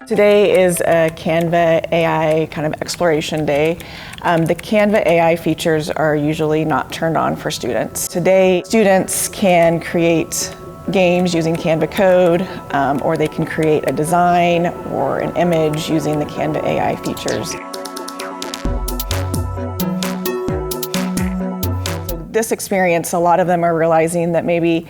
Today is a Canva AI kind of exploration day. The Canva AI features are usually not turned on for students. Today, students can create games using Canva code, or they can create a design or an image using the Canva AI features. This experience, a lot of them are realizing that maybe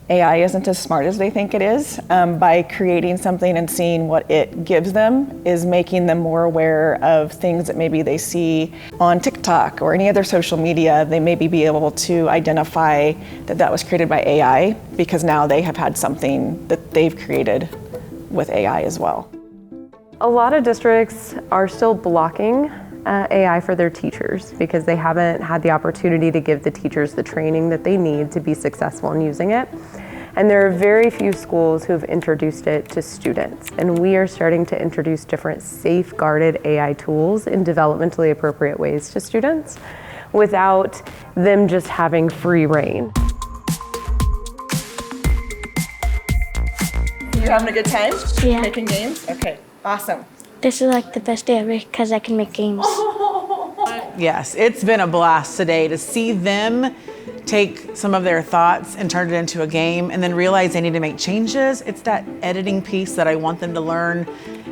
AI isn't as smart as they think it is. By creating something and seeing what it gives them is making them more aware of things that maybe they see on TikTok or any other social media. They maybe be able to identify that that was created by AI because now they have had something that they've created with AI as well. A lot of districts are still blocking AI for their teachers because they haven't had the opportunity to give the teachers the training that they need to be successful in using it. And there are very few schools who have introduced it to students. And we are starting to introduce different safeguarded AI tools in developmentally appropriate ways to students without them just having free reign. You having a good time? Yeah. Making games? Okay, awesome. This is like the best day ever because I can make games. Yes, it's been a blast today to see them take some of their thoughts and turn it into a game and then realize they need to make changes. It's that editing piece that I want them to learn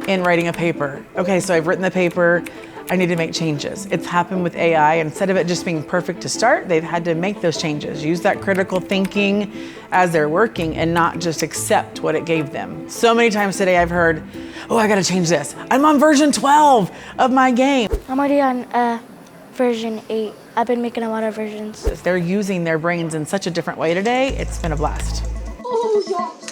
in writing a paper. Okay, so I've written the paper, I need to make changes. It's happened with AI. Instead of it just being perfect to start, they've had to make those changes, use that critical thinking as they're working and not just accept what it gave them. So many times today I've heard, oh, I gotta change this. I'm on version 12 of my game. I'm already on version 8. I've been making a lot of versions. They're using their brains in such a different way today. It's been a blast. Oh, yes.